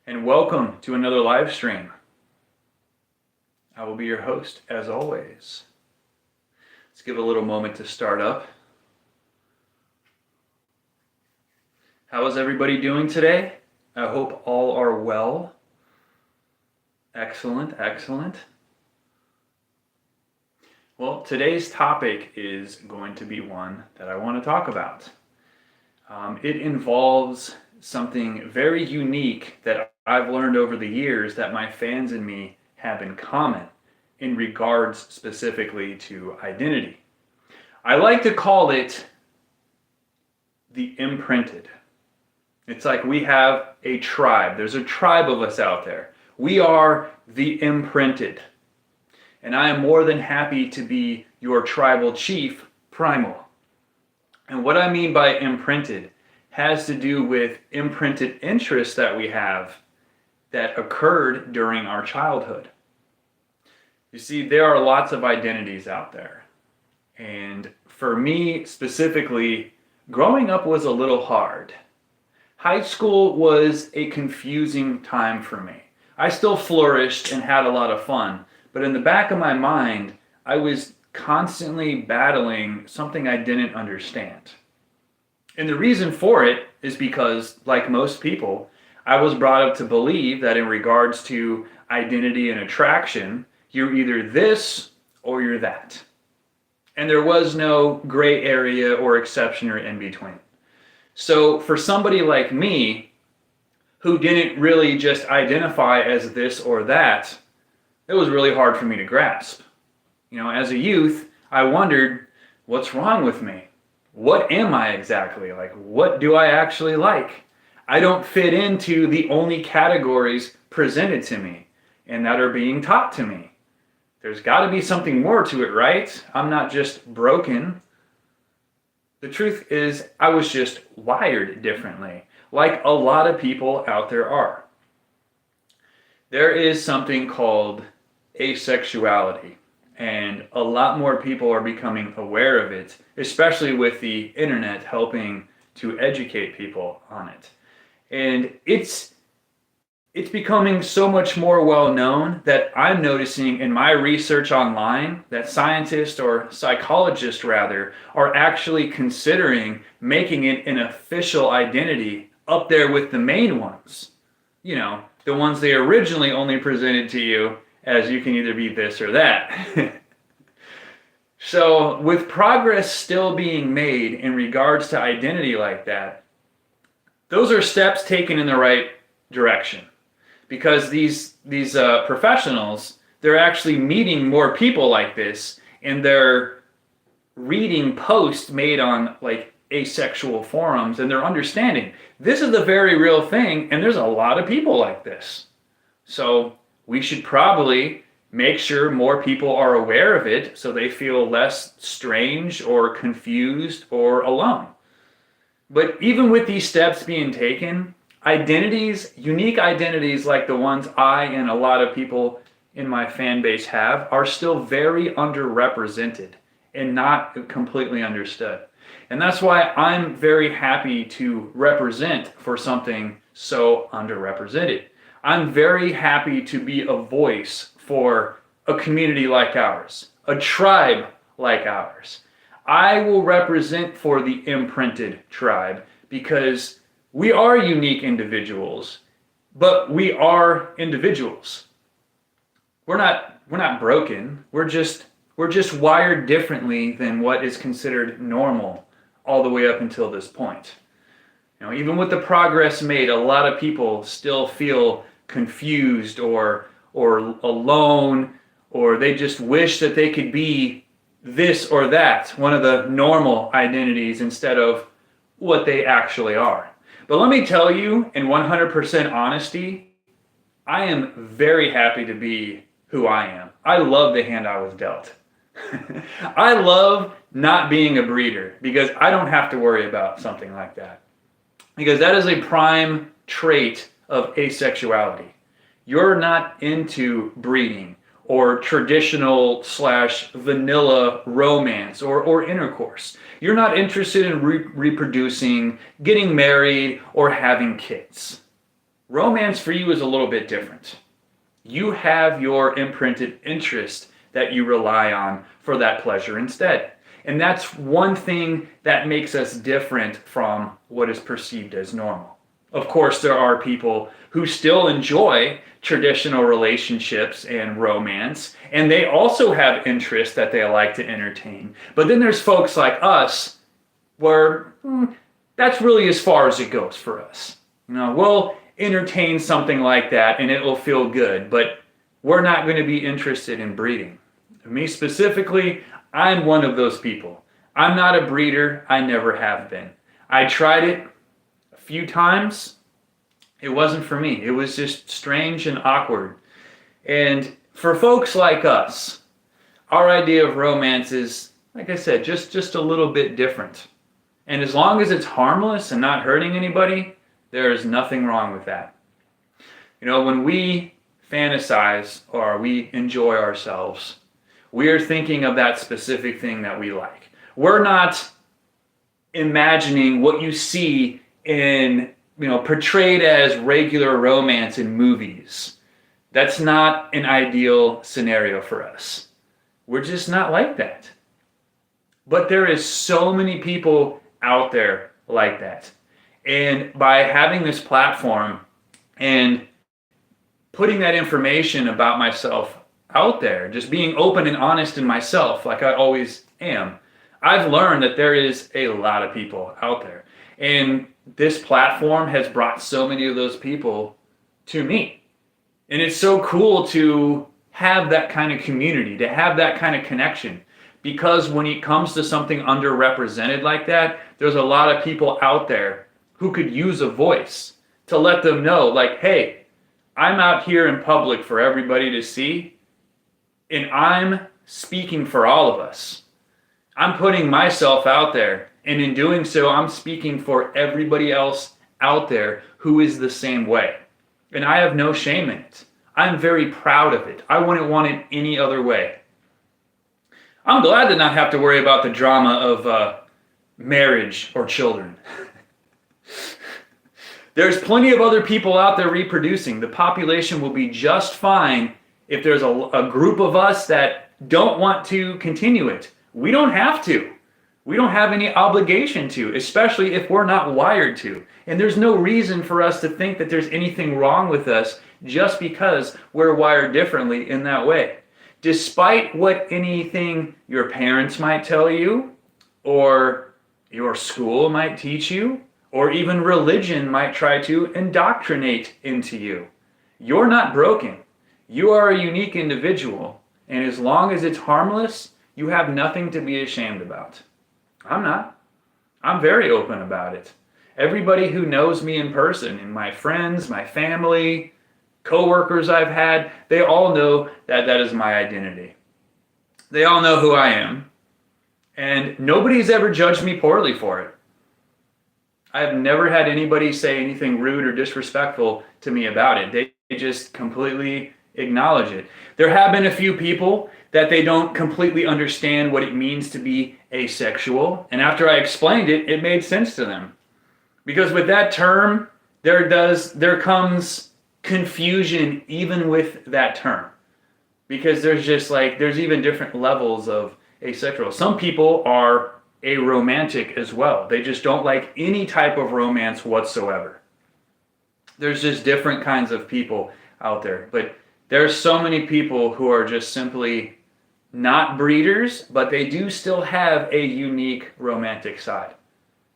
and welcome to another live stream. I will be your host as always. Let's give it a little moment to start up. How is everybody doing today? I hope all are well. Excellent, excellent. Well, today's topic is going to be one that I want to talk about. It involves something very unique that I've learned over the years that my fans and me have in common in regards specifically to identity. I like to call it the imprinted. It's like we have a tribe. There's a tribe of us out there. We are the imprinted. And I am more than happy to be your tribal chief, Primal. And what I mean by imprinted has to do with imprinted interests that we have that occurred during our childhood. You see, there are lots of identities out there. And for me specifically, growing up was a little hard. High school was a confusing time for me. I still flourished and had a lot of fun, but in the back of my mind, I was constantly battling something I didn't understand. And the reason for it is because, like most people, I was brought up to believe that in regards to identity and attraction, you're either this or you're that. And there was no gray area or exception or in between. So for somebody like me, who didn't really just identify as this or that, it was really hard for me to grasp. As a youth, I wondered, what's wrong with me? What am I exactly? Like, what do I actually like? I don't fit into the only categories presented to me and that are being taught to me. There's got to be something more to it, right? I'm not just broken. The truth is, I was just wired differently, like a lot of people out there are. There is something called asexuality, and a lot more people are becoming aware of it, especially with the internet helping to educate people on it. And it's becoming so much more well known that I'm noticing in my research online that scientists or psychologists rather are actually considering making it an official identity up there with the main ones. The ones they originally only presented to you as you can either be this or that. So with progress still being made in regards to identity like that, those are steps taken in the right direction. Because these professionals, they're actually meeting more people like this, and they're reading posts made on like asexual forums, and they're understanding this is a very real thing, and there's a lot of people like this. So we should probably make sure more people are aware of it so they feel less strange or confused or alone. But even with these steps being taken, identities, unique identities like the ones I and a lot of people in my fan base have, are still very underrepresented and not completely understood. And that's why I'm very happy to represent for something so underrepresented. I'm very happy to be a voice for a community like ours, a tribe like ours. I will represent for the imprinted tribe because we are unique individuals, but we are individuals. We're not broken. We're just wired differently than what is considered normal all the way up until this point. Even with the progress made, a lot of people still feel confused or alone, or they just wish that they could be this or that, one of the normal identities instead of what they actually are. But let me tell you, in 100% honesty, I am very happy to be who I am. I love the hand I was dealt. I love not being a breeder because I don't have to worry about something like that. Because that is a prime trait of asexuality. You're not into breeding or traditional / vanilla romance or intercourse. You're not interested in reproducing, getting married, or having kids. Romance for you is a little bit different. You have your imprinted interest that you rely on for that pleasure instead. And that's one thing that makes us different from what is perceived as normal. Of course, there are people who still enjoy traditional relationships and romance, and they also have interests that they like to entertain. But then there's folks like us where that's really as far as it goes for us. We'll entertain something like that and it will feel good, but we're not going to be interested in breeding. Me specifically, I'm one of those people. I'm not a breeder. I never have been. I tried it a few times. It wasn't for me. It was just strange and awkward. And for folks like us, our idea of romance is, like I said, just a little bit different. And as long as it's harmless and not hurting anybody, there is nothing wrong with that. When we fantasize or we enjoy ourselves, we are thinking of that specific thing that we like. We're not imagining what you see in, portrayed as regular romance in movies. That's not an ideal scenario for us. We're just not like that. But there is so many people out there like that. And by having this platform and putting that information about myself out there, just being open and honest in myself like I always am, I've learned that there is a lot of people out there. And this platform has brought so many of those people to me. And it's so cool to have that kind of community, to have that kind of connection. Because when it comes to something underrepresented like that, there's a lot of people out there who could use a voice to let them know, like, hey, I'm out here in public for everybody to see, and I'm speaking for all of us. I'm putting myself out there, and in doing so, I'm speaking for everybody else out there who is the same way. And I have no shame in it. I'm very proud of it. I wouldn't want it any other way. I'm glad to not have to worry about the drama of marriage or children. There's plenty of other people out there reproducing. The population will be just fine if there's a group of us that don't want to continue it. We don't have to. We don't have any obligation to, especially if we're not wired to. And there's no reason for us to think that there's anything wrong with us just because we're wired differently in that way. Despite what anything your parents might tell you, or your school might teach you, or even religion might try to indoctrinate into you, you're not broken. You are a unique individual, and as long as it's harmless, you have nothing to be ashamed about. I'm not. I'm very open about it. Everybody who knows me in person, and my friends, my family, co-workers I've had, they all know that that is my identity. They all know who I am, and nobody's ever judged me poorly for it. I've never had anybody say anything rude or disrespectful to me about it. They just completely acknowledge it. There have been a few people that they don't completely understand what it means to be asexual, and after I explained it, it made sense to them. Because with that term, there comes confusion even with that term. Because there's even different levels of asexual. Some people are aromantic as well. They just don't like any type of romance whatsoever. There's just different kinds of people out there. But there's so many people who are just simply not breeders, but they do still have a unique romantic side.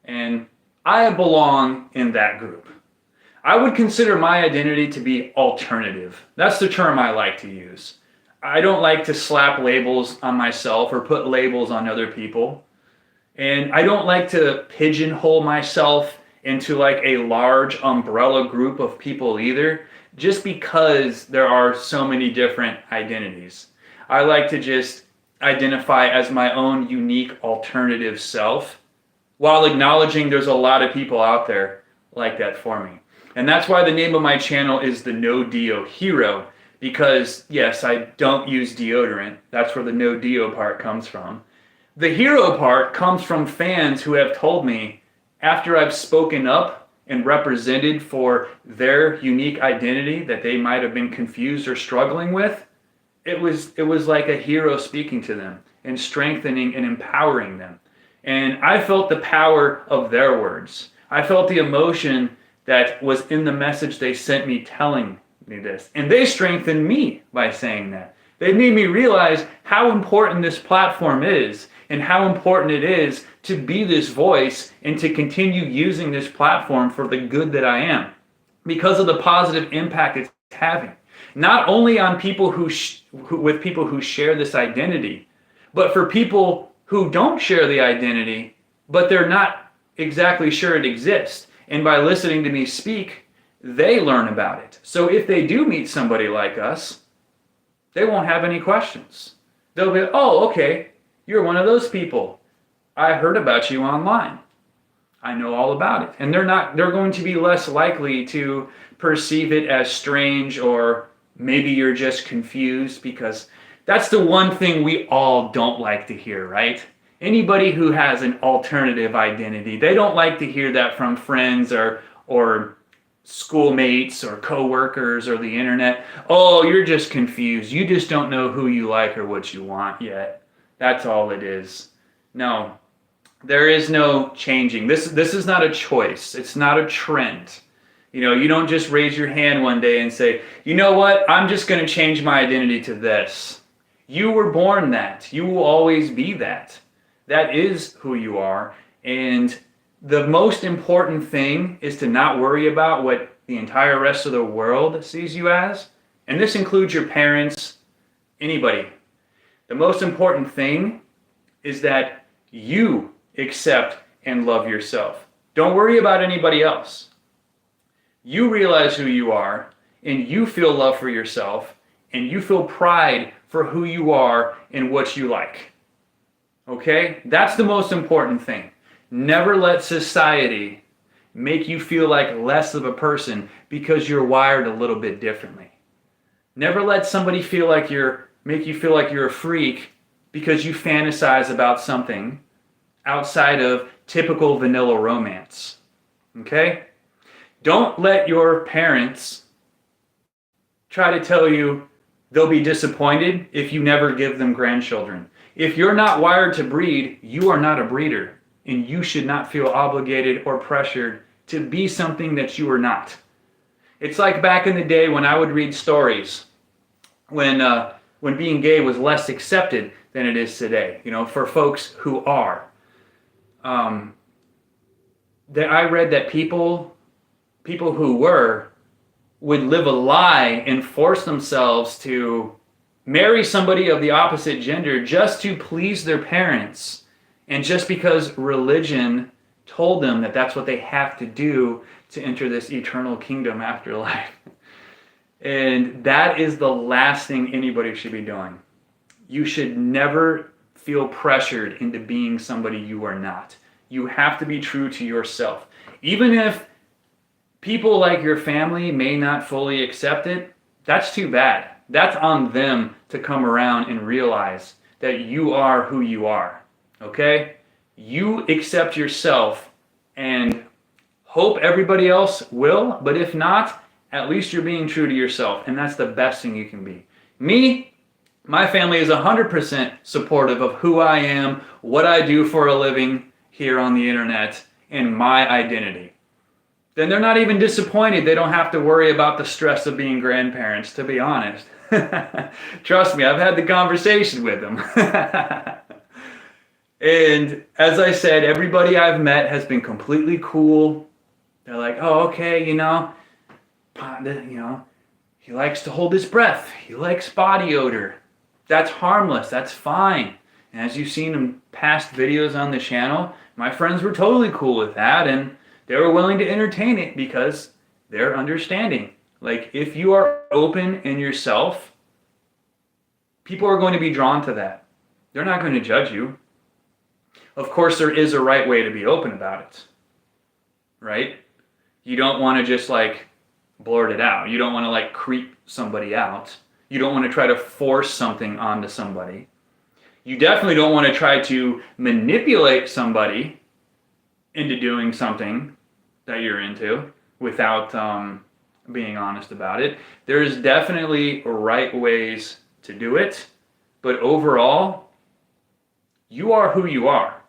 And I belong in that group. I would consider my identity to be alternative. That's the term I like to use. I don't like to slap labels on myself or put labels on other people. And I don't like to pigeonhole myself into like a large umbrella group of people either, just because there are so many different identities. I like to just identify as my own unique alternative self, while acknowledging there's a lot of people out there like that for me. And that's why the name of my channel is the No Deo Hero, because yes, I don't use deodorant. That's where the no deo part comes from. The hero part comes from fans who have told me, after I've spoken up and represented for their unique identity that they might have been confused or struggling with, it was like a hero speaking to them and strengthening and empowering them. And I felt the power of their words. I felt the emotion that was in the message they sent me telling me this. And they strengthened me by saying that. They made me realize how important this platform is and how important it is to be this voice and to continue using this platform for the good that I am because of the positive impact it's having. Not only on people with people who share this identity, but for people who don't share the identity, but they're not exactly sure it exists. And by listening to me speak, they learn about it. So if they do meet somebody like us, they won't have any questions. They'll be, oh, okay, you're one of those people. I heard about you online. I know all about it. And they're going to be less likely to perceive it as strange, or maybe you're just confused, because that's the one thing we all don't like to hear, right? Anybody who has an alternative identity, they don't like to hear that from friends or schoolmates or coworkers or the internet. Oh, you're just confused. You just don't know who you like or what you want yet. That's all it is. No, there is no changing. This is not a choice. It's not a trend. You don't just raise your hand one day and say, you know what, I'm just going to change my identity to this. You were born that. You will always be that. That is who you are. And the most important thing is to not worry about what the entire rest of the world sees you as. And this includes your parents, anybody. The most important thing is that you accept and love yourself. Don't worry about anybody else. You realize who you are, and you feel love for yourself, and you feel pride for who you are and what you like. Okay? That's the most important thing. Never let society make you feel like less of a person because you're wired a little bit differently. Never let somebody make you feel like you're a freak because you fantasize about something outside of typical vanilla romance. Okay? Don't let your parents try to tell you they'll be disappointed if you never give them grandchildren. If you're not wired to breed, you are not a breeder, and you should not feel obligated or pressured to be something that you are not. It's like back in the day when I would read stories when being gay was less accepted than it is today, for folks who are. That I read that people who would live a lie and force themselves to marry somebody of the opposite gender just to please their parents, and just because religion told them that that's what they have to do to enter this eternal kingdom after life. And that is the last thing anybody should be doing. You should never feel pressured into being somebody you are not. You have to be true to yourself. Even if people like your family may not fully accept it, that's too bad. That's on them to come around and realize that you are who you are. Okay? You accept yourself and hope everybody else will, but if not, at least you're being true to yourself, and that's the best thing you can be. Me, my family is 100% supportive of who I am, what I do for a living here on the internet, and my identity. Then they're not even disappointed. They don't have to worry about the stress of being grandparents, to be honest. Trust me, I've had the conversation with them. And as I said, everybody I've met has been completely cool. They're like, oh, okay, he likes to hold his breath. He likes body odor. That's harmless. That's fine. And as you've seen in past videos on the channel, my friends were totally cool with that, and they were willing to entertain it because they're understanding. Like, if you are open in yourself, people are going to be drawn to that. They're not going to judge you. Of course, there is a right way to be open about it, right? You don't want to just blurt it out. You don't want to creep somebody out. You don't want to try to force something onto somebody. You definitely don't want to try to manipulate somebody into doing something that you're into without being honest about it. There's definitely right ways to do it, but overall, you are who you are,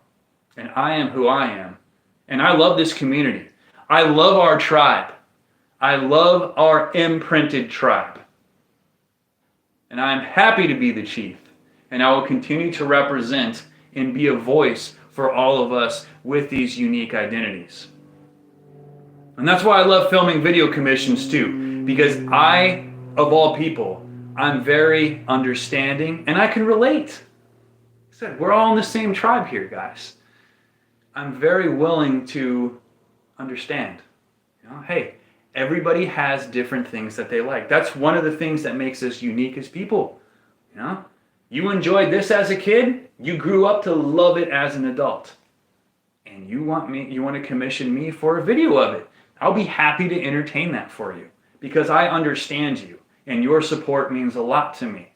and I am who I am. And I love this community. I love our tribe. I love our imprinted tribe. And I'm happy to be the chief. And I will continue to represent and be a voice for all of us with these unique identities. And that's why I love filming video commissions too, because of all people, I'm very understanding and I can relate. I said, we're all in the same tribe here, guys. I'm very willing to understand. Hey, everybody has different things that they like. That's one of the things that makes us unique as people. You enjoyed this as a kid, you grew up to love it as an adult. And you want to commission me for a video of it. I'll be happy to entertain that for you because I understand you and your support means a lot to me.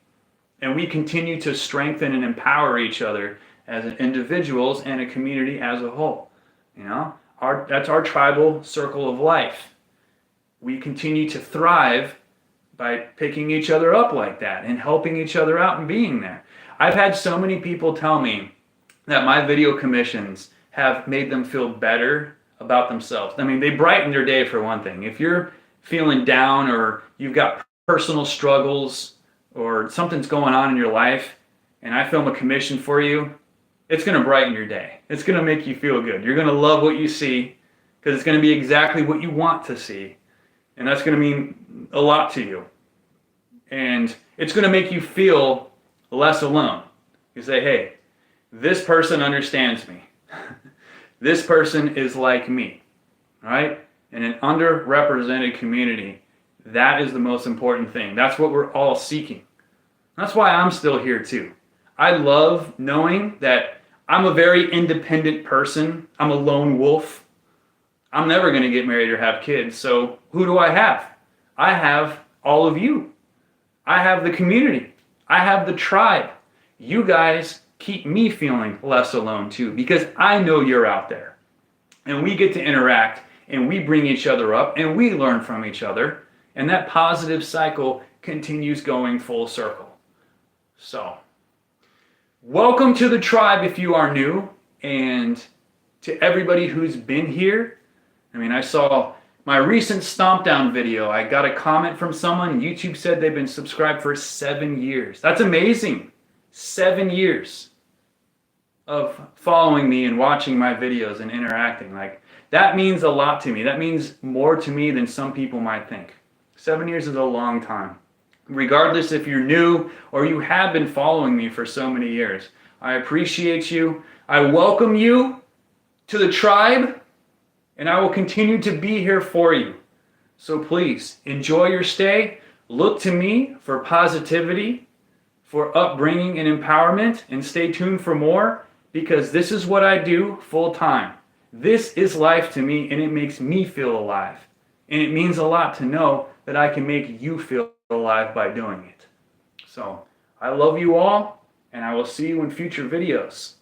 And we continue to strengthen and empower each other as individuals and a community as a whole. That's our tribal circle of life. We continue to thrive by picking each other up like that and helping each other out and being there. I've had so many people tell me that my video commissions have made them feel better about themselves. I mean, they brighten your day for one thing. If you're feeling down or you've got personal struggles or something's going on in your life and I film a commission for you, it's going to brighten your day. It's going to make you feel good. You're going to love what you see because it's going to be exactly what you want to see. And that's going to mean a lot to you. And it's going to make you feel less alone. You say, hey, this person understands me. This person is like me, right? In an underrepresented community, that is the most important thing. That's what we're all seeking. That's why I'm still here too. I love knowing that I'm a very independent person. I'm a lone wolf. I'm never going to get married or have kids. So who do I have? I have all of you. I have the community. I have the tribe. You guys keep me feeling less alone too, because I know you're out there. And we get to interact and we bring each other up and we learn from each other. And that positive cycle continues going full circle. So, welcome to the tribe if you are new, and to everybody who's been here. I mean, I saw my recent Stomp Down video. I got a comment from someone. YouTube said they've been subscribed for 7 years. That's amazing. 7 years of following me and watching my videos and interacting. Like, that means a lot to me. That means more to me than some people might think. 7 years is a long time. Regardless if you're new or you have been following me for so many years, I appreciate you. I welcome you to the tribe, and I will continue to be here for you. So please, enjoy your stay. Look to me for positivity, for upbringing and empowerment, and stay tuned for more, because this is what I do full time. This is life to me, and it makes me feel alive. And it means a lot to know that I can make you feel alive by doing it. So, I love you all, and I will see you in future videos.